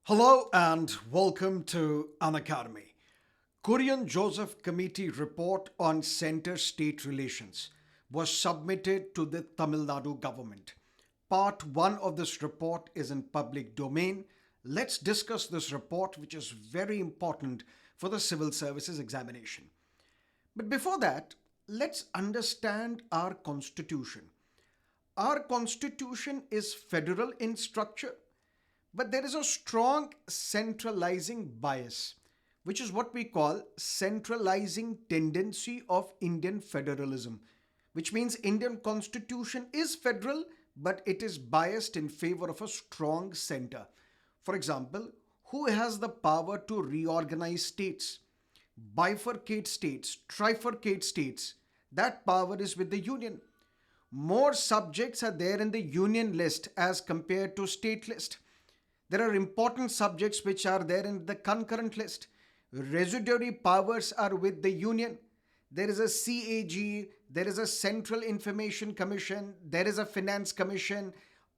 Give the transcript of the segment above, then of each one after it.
Hello and welcome to Unacademy. Kurian Joseph Committee report on center-state relations was submitted to the Tamil Nadu government. Part 1 of this report is in public domain. Let's discuss this report, which is very important for the civil services examination. But before that, let's understand our constitution. Our constitution is federal in structure, but there is a strong centralizing bias, which is what we call centralizing tendency of Indian federalism, which means Indian constitution is federal, but it is biased in favor of a strong center. For example, who has the power to reorganize states, bifurcate states, trifurcate states? That power is with the union. More subjects are there in the union list as compared to state list. There are important subjects which are there in the concurrent list. Residuary powers are with the union. There is a CAG, there is a Central Information Commission, there is a Finance Commission.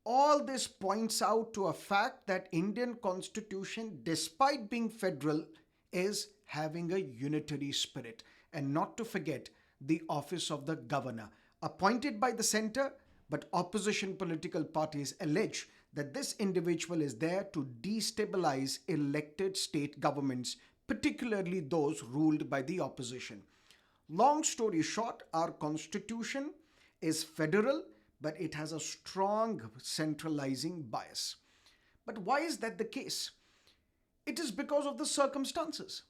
All this points out to a fact that Indian Constitution, despite being federal, is having a unitary spirit. And not to forget the office of the governor, appointed by the center, but opposition political parties allege that this individual is there to destabilize elected state governments, particularly those ruled by the opposition. Long story short, our constitution is federal, but it has a strong centralizing bias. But why is that the case? It is because of the circumstances.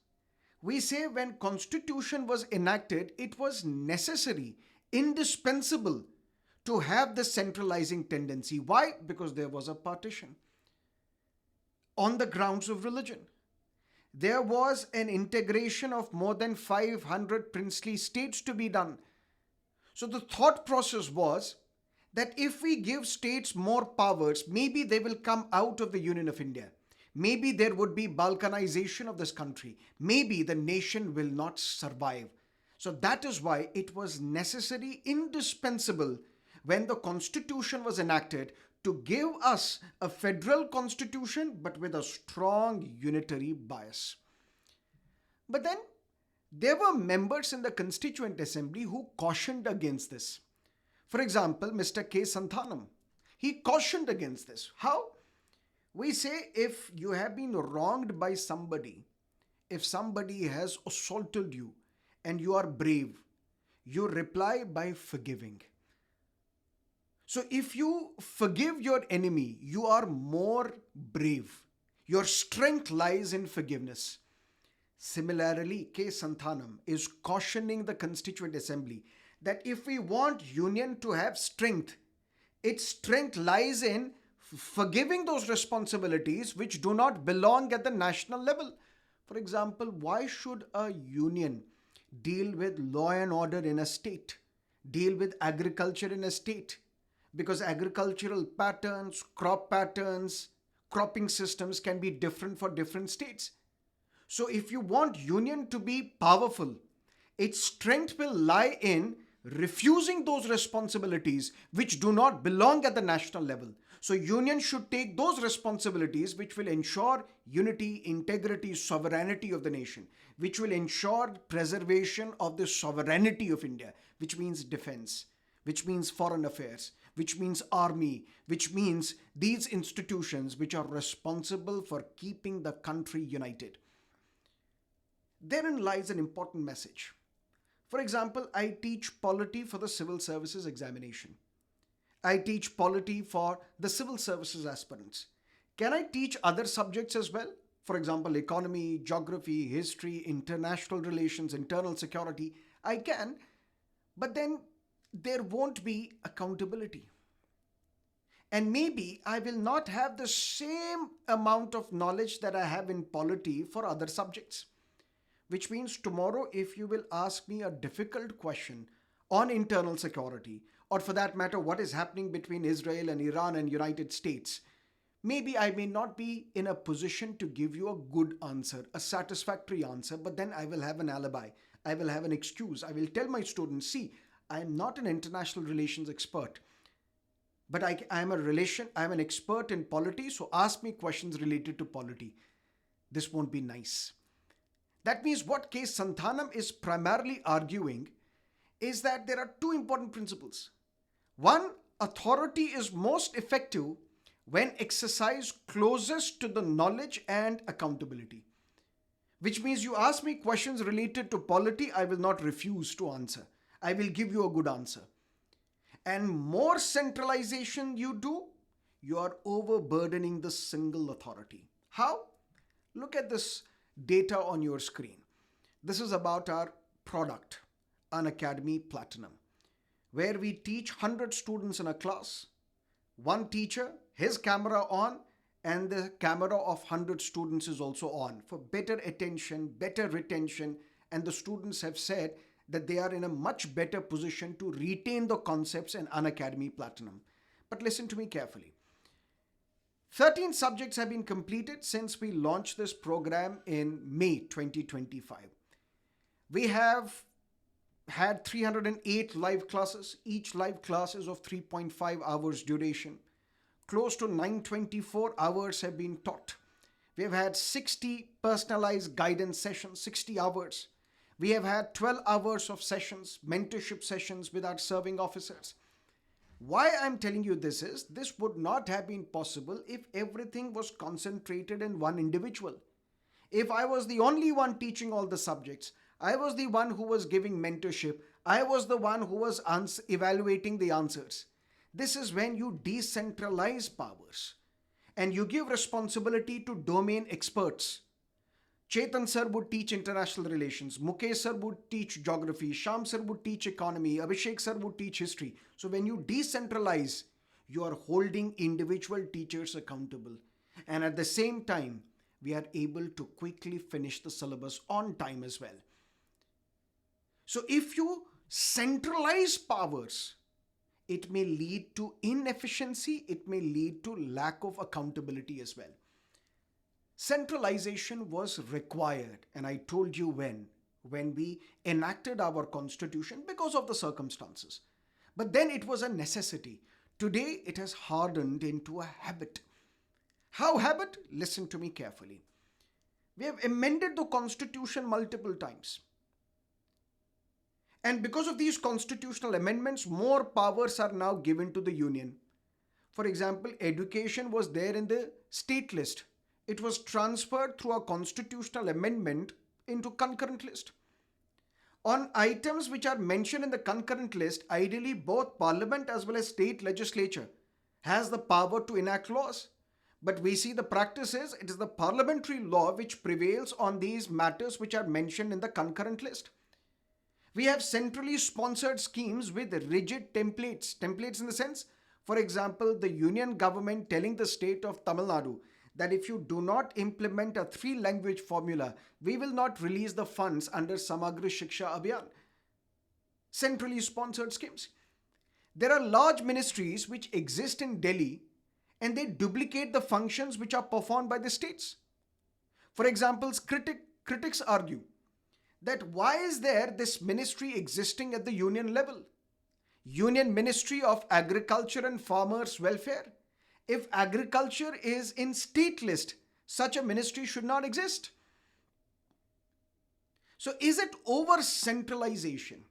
We say when constitution was enacted, it was necessary, indispensable to have the centralizing tendency. Why? Because there was a partition on the grounds of religion. There was an integration of more than 500 princely states to be done. So the thought process was that if we give states more powers, maybe they will come out of the Union of India. Maybe there would be balkanization of this country. Maybe the nation will not survive. So that is why it was necessary, indispensable, when the constitution was enacted, to give us a federal constitution but with a strong unitary bias. But then there were members in the Constituent Assembly who cautioned against this. For example, Mr. K. Santhanam, he cautioned against this. How? We say if you have been wronged by somebody, if somebody has assaulted you and you are brave, you reply by forgiving. So if you forgive your enemy, you are more brave. Your strength lies in forgiveness. Similarly, K. Santhanam is cautioning the Constituent Assembly that if we want union to have strength, its strength lies in forgiving those responsibilities which do not belong at the national level. For example, why should a union deal with law and order in a state, deal with agriculture in a state? Because agricultural patterns, crop patterns, cropping systems can be different for different states. So if you want union to be powerful, its strength will lie in refusing those responsibilities which do not belong at the national level. So union should take those responsibilities which will ensure unity, integrity, sovereignty of the nation, which will ensure preservation of the sovereignty of India, which means defense, which means foreign affairs, which means army, which means these institutions which are responsible for keeping the country united. Therein lies an important message. For example, I teach polity for the civil services examination. I teach polity for the civil services aspirants. Can I teach other subjects as well? For example, economy, geography, history, international relations, internal security. I can, but then there won't be accountability. And maybe I will not have the same amount of knowledge that I have in polity for other subjects. Which means tomorrow, if you will ask me a difficult question on internal security, or for that matter, what is happening between Israel and Iran and United States, maybe I may not be in a position to give you a good answer, a satisfactory answer, but then I will have an alibi. I will have an excuse. I will tell my students, see, I am not an international relations expert. But I am a relation, I am an expert in polity, so ask me questions related to polity. This won't be nice. That means what case Santhanam is primarily arguing is that there are two important principles. One, authority is most effective when exercised closest to the knowledge and accountability. Which means you ask me questions related to polity, I will not refuse to answer. I will give you a good answer. And more centralization you do, you are overburdening the single authority. How? Look at this data on your screen. This is about our product, Unacademy Platinum, where we teach 100 students in a class. One teacher, his camera on, and the camera of 100 students is also on for better attention, better retention, and the students have said that they are in a much better position to retain the concepts in Unacademy Platinum. But listen to me carefully. 13 subjects have been completed since we launched this program in May 2025. We have had 308 live classes. Each live class is of 3.5 hours duration. Close to 924 hours have been taught. We have had 60 personalized guidance sessions, 60 hours. We have had 12 hours of sessions, mentorship sessions with our serving officers. Why I'm telling you this is, this would not have been possible if everything was concentrated in one individual. If I was the only one teaching all the subjects, I was the one who was giving mentorship, I was the one who was evaluating the answers. This is when you decentralize powers and you give responsibility to domain experts. Chetan sir would teach international relations, Mukesh sir would teach geography, Sham sir would teach economy, Abhishek sir would teach history. So when you decentralize, you are holding individual teachers accountable. And at the same time, we are able to quickly finish the syllabus on time as well. So if you centralize powers, it may lead to inefficiency, it may lead to lack of accountability as well. Centralization was required, and I told you when we enacted our constitution because of the circumstances. But then it was a necessity. Today it has hardened into a habit. How habit? Listen to me carefully. We have amended the constitution multiple times. And because of these constitutional amendments, more powers are now given to the union. For example, education was there in the state list. It was transferred through a constitutional amendment into concurrent list. On items which are mentioned in the concurrent list, ideally both parliament as well as state legislature has the power to enact laws. But we see the practice is it is the parliamentary law which prevails on these matters which are mentioned in the concurrent list. We have centrally sponsored schemes with rigid templates. Templates in the sense, for example, the union government telling the state of Tamil Nadu that if you do not implement a 3-language formula, we will not release the funds under Samagra Shiksha Abhiyan. Centrally sponsored schemes. There are large ministries which exist in Delhi and they duplicate the functions which are performed by the states. For example, critics argue that why is there this ministry existing at the union level? Union Ministry of Agriculture and Farmers Welfare. If agriculture is in state list, such a ministry should not exist. So is it over centralization?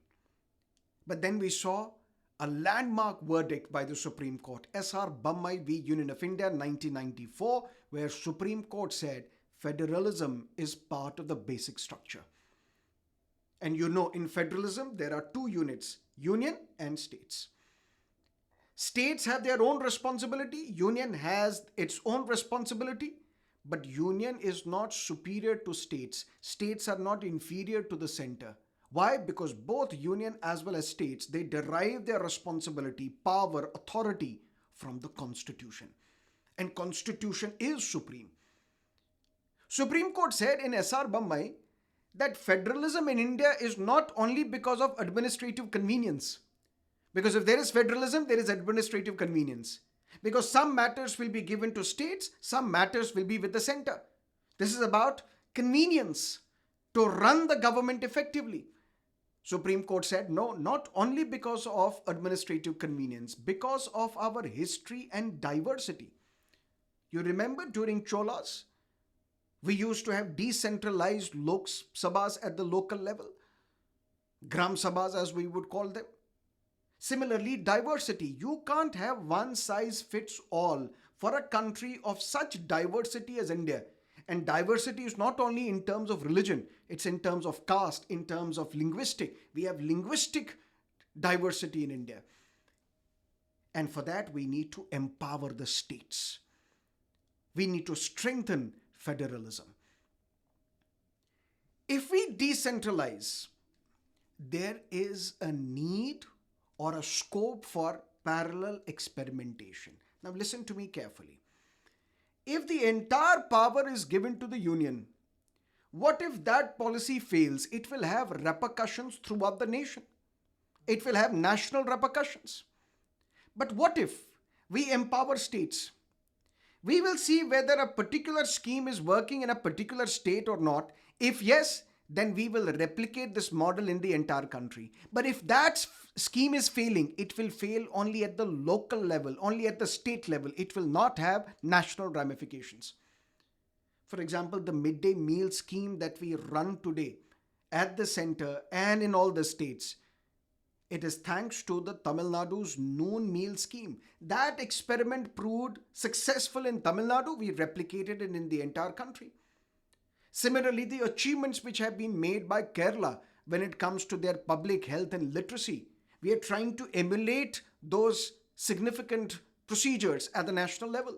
But then we saw a landmark verdict by the Supreme Court, S.R. Bommai v. Union of India 1994, where Supreme Court said federalism is part of the basic structure. And you know, in federalism, there are two units, union and states. States have their own responsibility, union has its own responsibility, but union is not superior to states. States are not inferior to the center. Why? Because both union as well as states, they derive their responsibility, power, authority from the constitution. And constitution is supreme. Supreme Court said in S.R. Bommai that federalism in India is not only because of administrative convenience. Because if there is federalism, there is administrative convenience. Because some matters will be given to states, some matters will be with the center. This is about convenience to run the government effectively. Supreme Court said no, not only because of administrative convenience, because of our history and diversity. You remember during Cholas, we used to have decentralized Lok Sabhas at the local level, Gram Sabhas as we would call them. Similarly, diversity. You can't have one size fits all for a country of such diversity as India. And diversity is not only in terms of religion, it's in terms of caste, in terms of linguistic. We have linguistic diversity in India. And for that, we need to empower the states. We need to strengthen federalism. If we decentralize, there is a need or a scope for parallel experimentation. Now listen to me carefully. If the entire power is given to the union, what if that policy fails? It will have repercussions throughout the nation. It will have national repercussions. But what if we empower states? We will see whether a particular scheme is working in a particular state or not. If yes, then we will replicate this model in the entire country. But if that scheme is failing, it will fail only at the local level, only at the state level. It will not have national ramifications. For example, the midday meal scheme that we run today at the center and in all the states, it is thanks to the Tamil Nadu's noon meal scheme. That experiment proved successful in Tamil Nadu. We replicated it in the entire country. Similarly, the achievements which have been made by Kerala when it comes to their public health and literacy, we are trying to emulate those significant procedures at the national level.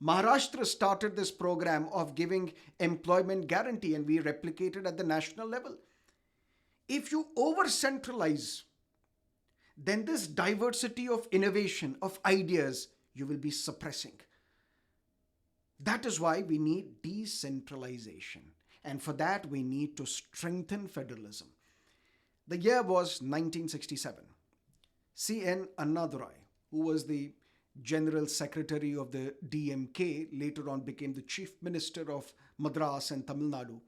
Maharashtra started this program of giving employment guarantee and we replicated at the national level. If you over-centralize, then this diversity of innovation, of ideas, you will be suppressing. That is why we need decentralization. And for that, we need to strengthen federalism. The year was 1967. C.N. Annadurai, who was the General Secretary of the DMK, later on became the Chief Minister of Madras and Tamil Nadu.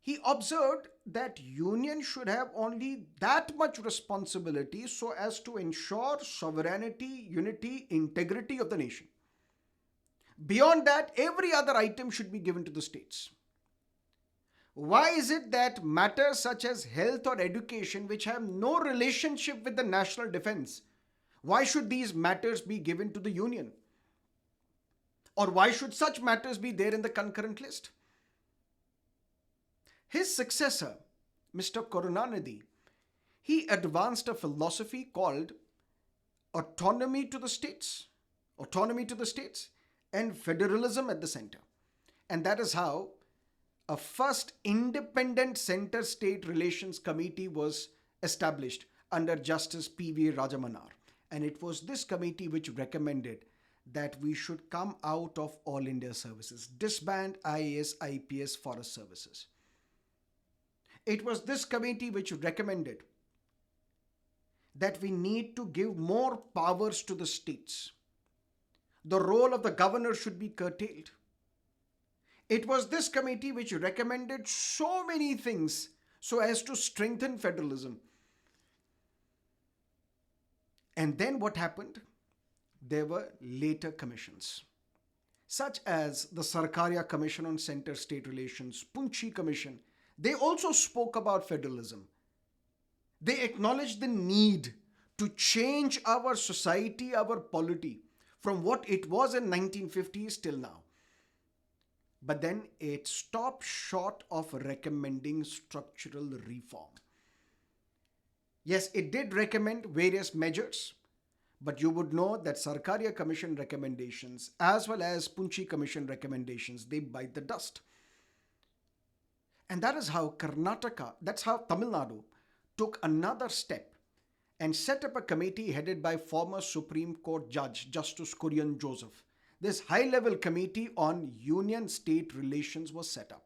He observed that union should have only that much responsibility so as to ensure sovereignty, unity, integrity of the nation. Beyond that, every other item should be given to the states. Why is it that matters such as health or education, which have no relationship with the national defense, why should these matters be given to the union? Or why should such matters be there in the concurrent list? His successor, Mr. Karunanidhi, he advanced a philosophy called autonomy to the states and federalism at the center. And that is how a first independent center-state relations committee was established under Justice P.V. Rajamanar. And it was this committee which recommended that we should come out of All India services, disband IAS, IPS, forest services. It was this committee which recommended that we need to give more powers to the states. The role of the governor should be curtailed. It was this committee which recommended so many things so as to strengthen federalism. And then what happened? There were later commissions, such as the Sarkaria Commission on Center-State Relations, Punchi Commission. They also spoke about federalism. They acknowledged the need to change our society, our polity, from what it was in 1950s till now. But then it stopped short of recommending structural reform. Yes, it did recommend various measures, but you would know that Sarkaria Commission recommendations as well as Punchi Commission recommendations, they bite the dust. And that is how that's how Tamil Nadu took another step and set up a committee headed by former Supreme Court Judge Justice Kurian Joseph. This high-level committee on union-state relations was set up.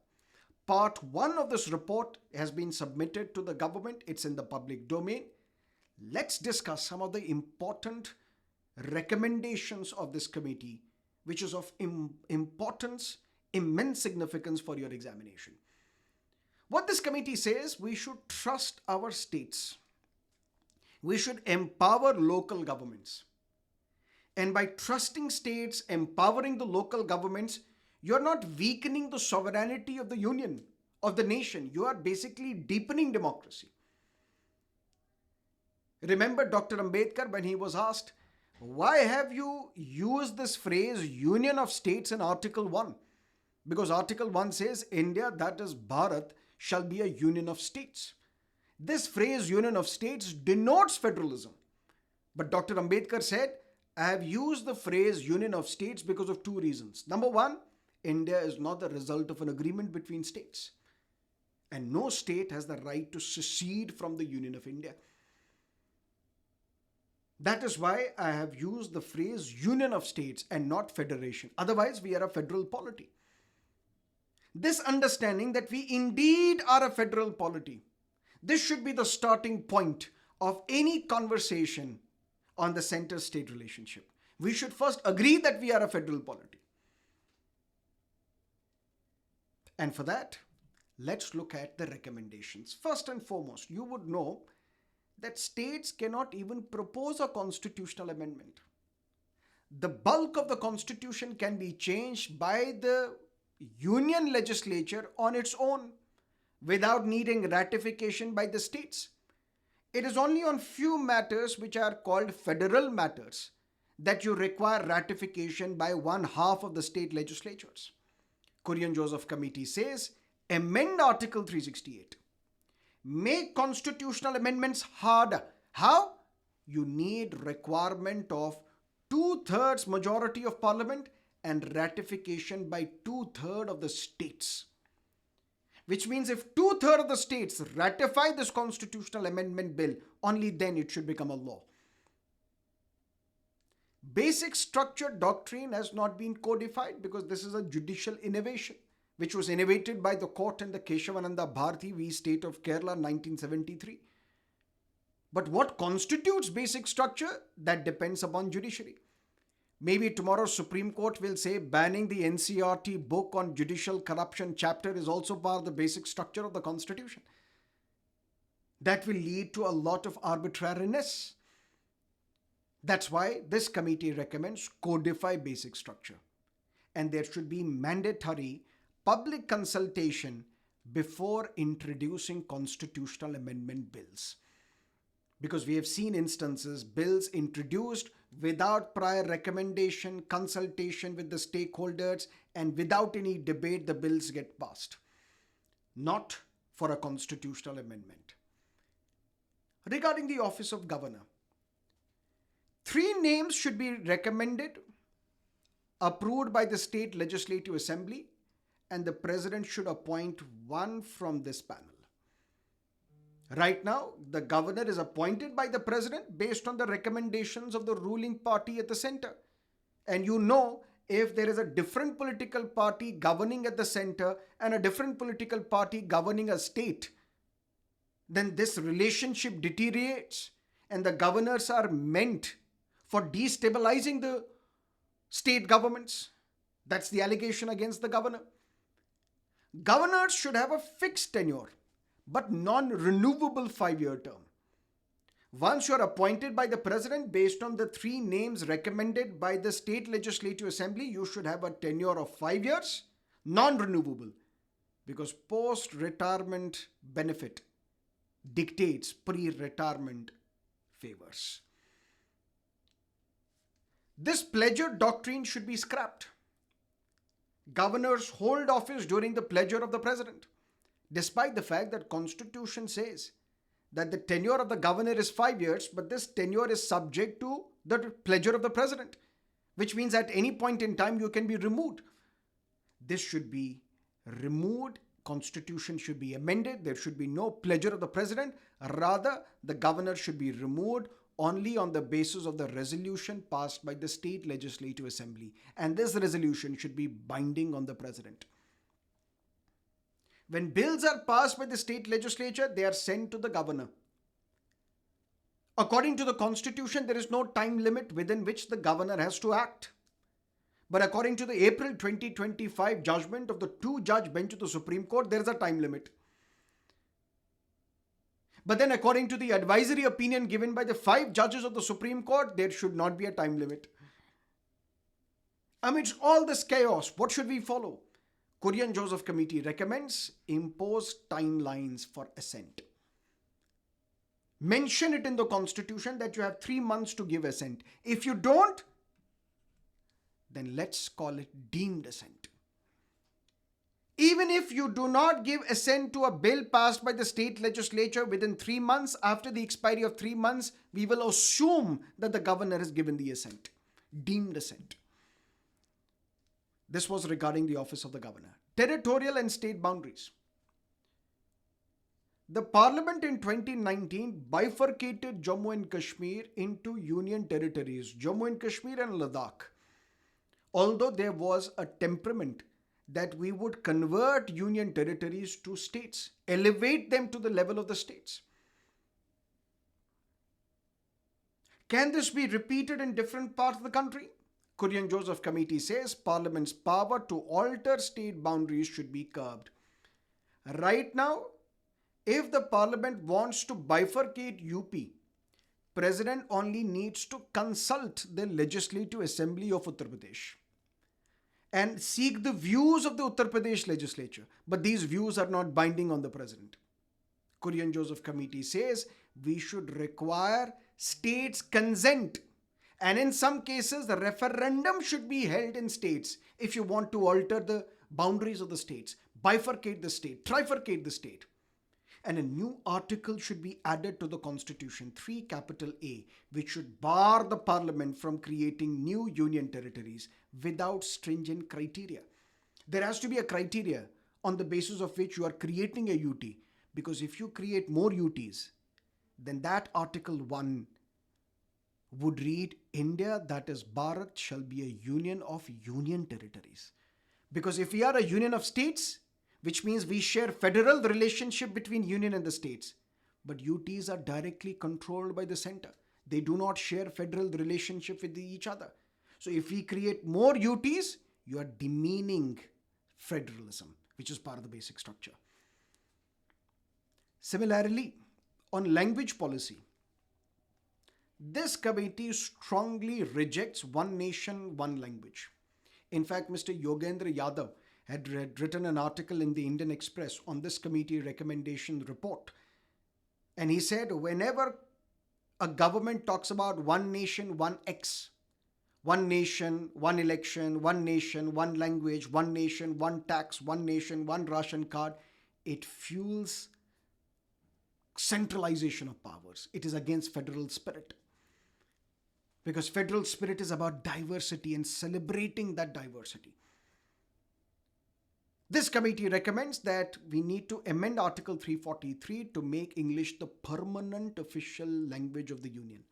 Part 1 of this report has been submitted to the government. It's in the public domain. Let's discuss some of the important recommendations of this committee, which is of importance, immense significance for your examination. What this committee says, we should trust our states. We should empower local governments. And by trusting states, empowering the local governments, you're not weakening the sovereignty of the union, of the nation. You are basically deepening democracy. Remember Dr. Ambedkar when he was asked, why have you used this phrase Union of States in Article 1? Because Article 1 says India, that is Bharat, shall be a union of states. This phrase Union of States denotes federalism. But Dr. Ambedkar said, I have used the phrase Union of States because of two reasons. Number one, India is not the result of an agreement between states. And no state has the right to secede from the Union of India. That is why I have used the phrase Union of States and not federation. Otherwise, we are a federal polity. This understanding that we indeed are a federal polity, this should be the starting point of any conversation on the center-state relationship. We should first agree that we are a federal polity. And for that, let's look at the recommendations. First and foremost, you would know that states cannot even propose a constitutional amendment. The bulk of the constitution can be changed by the union legislature on its own without needing ratification by the states. It is only on few matters which are called federal matters that you require ratification by one half of the state legislatures. Kurian Joseph Committee says, amend Article 368. Make constitutional amendments harder. How? You need requirement of 2/3 majority of parliament and ratification by 2/3 of the states. Which means if 2/3 of the states ratify this constitutional amendment bill, only then it should become a law. Basic structure doctrine has not been codified because this is a judicial innovation, which was innovated by the court in the Keshavananda Bharati v. State of Kerala 1973. But what constitutes basic structure? That depends upon judiciary. Maybe tomorrow Supreme Court will say banning the NCRT book on judicial corruption chapter is also part of the basic structure of the Constitution. That will lead to a lot of arbitrariness. That's why this committee recommends codify basic structure. And there should be mandatory public consultation before introducing constitutional amendment bills. Because we have seen instances, bills introduced without prior recommendation, consultation with the stakeholders, and without any debate, the bills get passed. Not for a constitutional amendment. Regarding the office of governor, 3 names should be recommended, approved by the state legislative assembly, and the president should appoint one from this panel. Right now, the governor is appointed by the president based on the recommendations of the ruling party at the center. And you know, if there is a different political party governing at the center and a different political party governing a state, then this relationship deteriorates and the governors are meant for destabilizing the state governments. That's the allegation against the governor. Governors should have a fixed tenure, but non-renewable 5-year term. Once you are appointed by the president based on the 3 names recommended by the state legislative assembly, you should have a tenure of 5 years, non-renewable, because post-retirement benefit dictates pre-retirement favors. This pleasure doctrine should be scrapped. Governors hold office during the pleasure of the president, despite the fact that Constitution says that the tenure of the governor is 5 years, but this tenure is subject to the pleasure of the president, which means at any point in time you can be removed. This should be removed. Constitution should be amended. There should be no pleasure of the president. Rather, the governor should be removed only on the basis of the resolution passed by the state legislative assembly. And this resolution should be binding on the president. When bills are passed by the state legislature, they are sent to the governor. According to the Constitution, there is no time limit within which the governor has to act. But according to the April 2025 judgment of the 2-judge bench of the Supreme Court, there is a time limit. But then according to the advisory opinion given by the 5 judges of the Supreme Court, there should not be a time limit. Amidst all this chaos, what should we follow? Kurian Joseph Committee recommends impose timelines for assent. Mention it in the constitution that you have 3 months to give assent. If you don't, then let's call it deemed assent. Even if you do not give assent to a bill passed by the state legislature within 3 months, after the expiry of 3 months, we will assume that the governor has given the assent. Deemed assent. This was regarding the office of the governor. Territorial and state boundaries. The parliament in 2019 bifurcated Jammu and Kashmir into union territories, Jammu and Kashmir and Ladakh. Although there was a temperament that we would convert union territories to states, elevate them to the level of the states. Can this be repeated in different parts of the country? Kurian Joseph Committee says Parliament's power to alter state boundaries should be curbed. Right now, if the Parliament wants to bifurcate UP, President only needs to consult the Legislative Assembly of Uttar Pradesh and seek the views of the Uttar Pradesh legislature. But these views are not binding on the President. Kurian Joseph Committee says we should require states' consent. And in some cases, the referendum should be held in states if you want to alter the boundaries of the states, bifurcate the state, trifurcate the state. And a new article should be added to the Constitution, 3A, which should bar the Parliament from creating new union territories without stringent criteria. There has to be a criteria on the basis of which you are creating a UT. Because if you create more UTs, then that Article 1 would read, India, that is Bharat, shall be a union of union territories. Because if we are a union of states, which means we share federal relationship between union and the states, but UTs are directly controlled by the center. They do not share federal relationship with each other. So if we create more UTs, you are demeaning federalism, which is part of the basic structure. Similarly, on language policy, this committee strongly rejects one nation, one language. In fact, Mr. Yogendra Yadav had written an article in the Indian Express on this committee recommendation report. And he said, whenever a government talks about one nation, one X, one nation, one election, one nation, one language, one nation, one tax, one nation, one ration card, it fuels centralization of powers. It is against federal spirit. Because federal spirit is about diversity and celebrating that diversity. This committee recommends that we need to amend Article 343 to make English the permanent official language of the Union.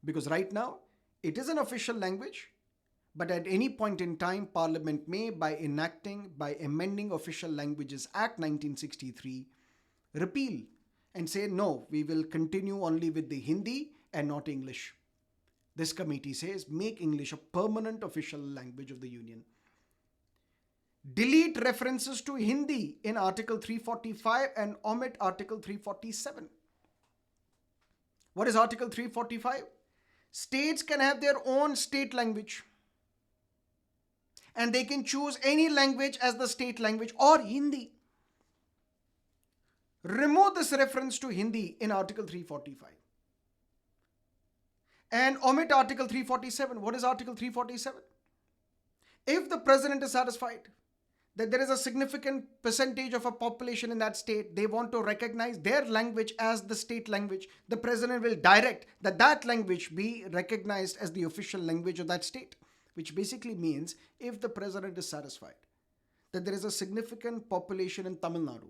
Because right now, it is an official language, but at any point in time, Parliament may, by amending Official Languages Act 1963, repeal and say, no, we will continue only with the Hindi and not English. This committee says, make English a permanent official language of the Union. Delete references to Hindi in Article 345 and omit Article 347. What is Article 345? States can have their own state language. And they can choose any language as the state language or Hindi. Remove this reference to Hindi in Article 345. And omit Article 347. What is Article 347? If the president is satisfied that there is a significant percentage of a population in that state, they want to recognize their language as the state language, the president will direct that that language be recognized as the official language of that state. Which basically means if the president is satisfied that there is a significant population in Tamil Nadu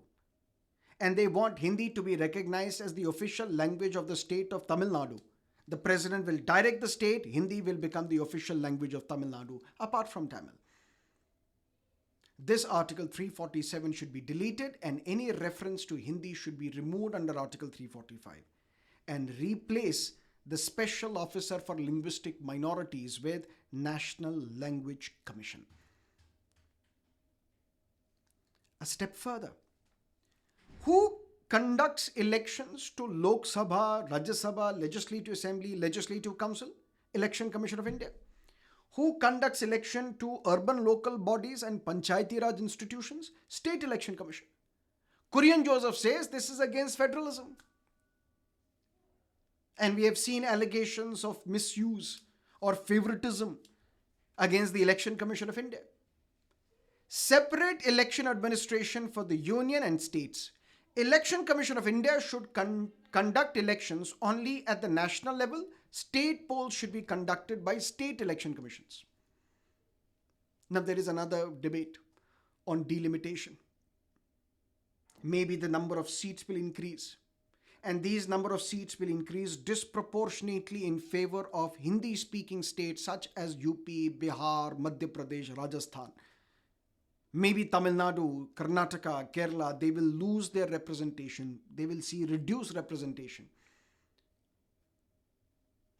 and they want Hindi to be recognized as the official language of the state of Tamil Nadu, the president will direct the state, Hindi will become the official language of Tamil Nadu, apart from Tamil. This Article 347 should be deleted and any reference to Hindi should be removed under Article 345 and replace the Special Officer for Linguistic Minorities with National Language Commission. A step further, who conducts elections to Lok Sabha, Rajya Sabha, Legislative Assembly, Legislative Council? Election Commission of India. Who conducts election to urban local bodies and Panchayati Raj institutions? State Election Commission. Kurian Joseph says this is against federalism. And we have seen allegations of misuse or favoritism against the Election Commission of India. Separate election administration for the union and states. Election Commission of India should conduct elections only at the national level. State polls should be conducted by state election commissions. Now there is another debate on delimitation. Maybe the number of seats will increase, and these number of seats will increase disproportionately in favor of Hindi-speaking states such as UP, Bihar, Madhya Pradesh, Rajasthan. Maybe Tamil Nadu, Karnataka, Kerala, they will lose their representation. They will see reduced representation.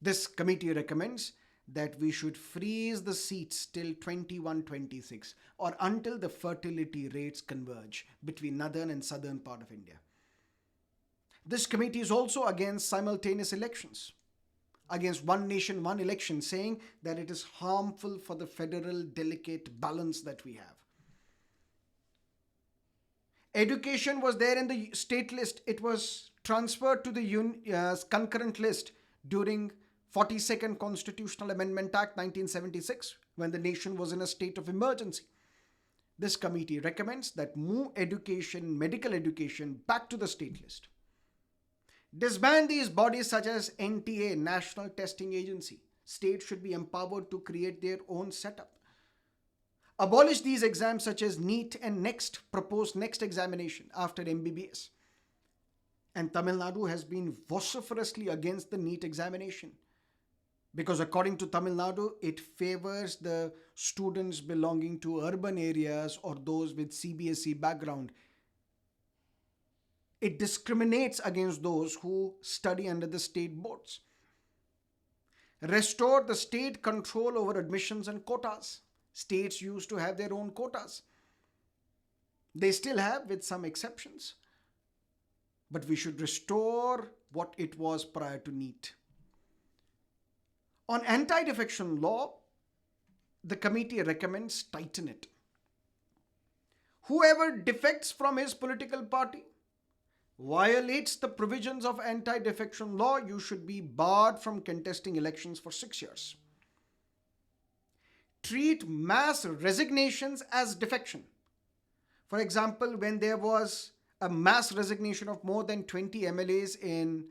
This committee recommends that we should freeze the seats till 21-26 or until the fertility rates converge between northern and southern part of India. This committee is also against simultaneous elections, against one nation, one election, saying that it is harmful for the federal delicate balance that we have. Education was there in the state list. It was transferred to the concurrent list during 42nd Constitutional Amendment Act 1976 when the nation was in a state of emergency. This committee recommends that move education, medical education back to the state list. Disband these bodies such as NTA, National Testing Agency. States should be empowered to create their own setup. Abolish these exams such as NEET and proposed next examination after MBBS. And Tamil Nadu has been vociferously against the NEET examination because according to Tamil Nadu, it favors the students belonging to urban areas or those with CBSE background. It discriminates against those who study under the state boards. Restore the state control over admissions and quotas. States used to have their own quotas. They still have with some exceptions. But we should restore what it was prior to NEET. On anti-defection law, the committee recommends tighten it. Whoever defects from his political party, violates the provisions of anti-defection law, you should be barred from contesting elections for 6 years. Treat mass resignations as defection. For example, when there was a mass resignation of more than 20 MLAs in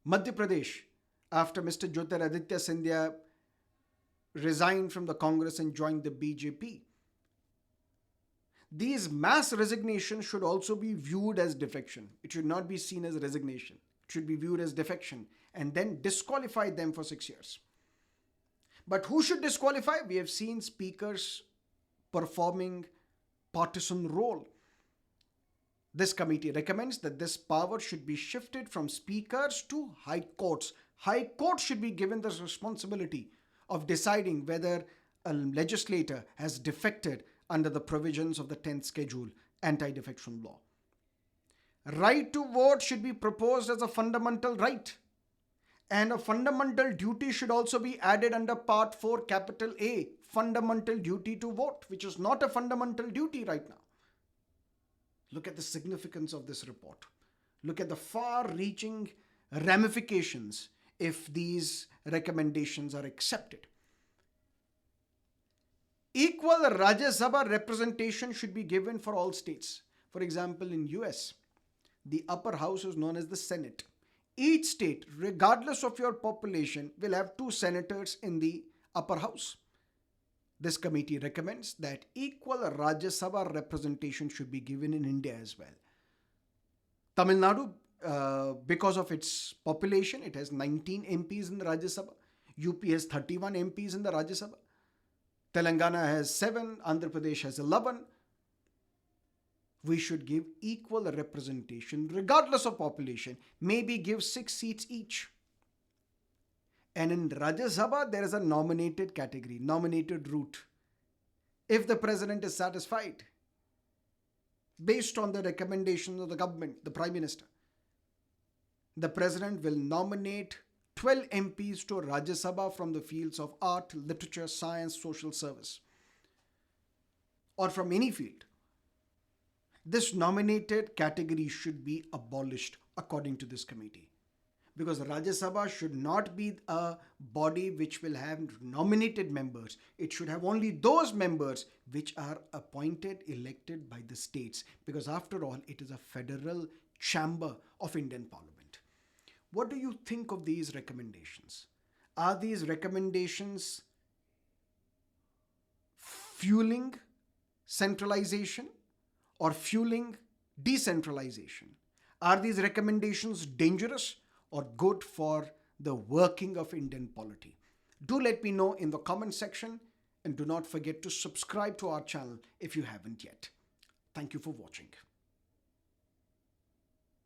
Madhya Pradesh after Mr. Jyotiraditya Scindia resigned from the Congress and joined the BJP. These mass resignations should also be viewed as defection. It should not be seen as resignation. It should be viewed as defection and then disqualify them for 6 years. But who should disqualify? We have seen speakers performing partisan role. This committee recommends that this power should be shifted from speakers to high courts. High courts should be given the responsibility of deciding whether a legislator has defected under the provisions of the 10th schedule anti-defection law. Right to vote should be proposed as a fundamental right. And a fundamental duty should also be added under Part 4, capital A, fundamental duty to vote, which is not a fundamental duty right now. Look at the significance of this report. Look at the far-reaching ramifications if these recommendations are accepted. Equal Rajya Sabha representation should be given for all states. For example, in US, the upper house is known as the Senate. Each state, regardless of your population, will have 2 senators in the upper house. This committee recommends that equal Rajya Sabha representation should be given in India as well. Tamil Nadu, because of its population, it has 19 MPs in the Rajya Sabha. UP has 31 MPs in the Rajya Sabha. Telangana has 7, Andhra Pradesh has 11. We should give equal representation regardless of population, maybe give 6 seats each. And in Rajya Sabha, there is a nominated category, nominated route. If the president is satisfied based on the recommendation of the government, the Prime Minister. The President will nominate 12 MPs to Rajya Sabha from the fields of art, literature, science, social service, or from any field. This nominated category should be abolished according to this committee, because Rajya Sabha should not be a body which will have nominated members. It should have only those members which are appointed, elected by the states, because after all, it is a federal chamber of Indian Parliament. What do you think of these recommendations? Are these recommendations fueling centralization or fueling decentralization? Are these recommendations dangerous or good for the working of Indian polity? Do let me know in the comment section, and do not forget to subscribe to our channel if you haven't yet. Thank you for watching.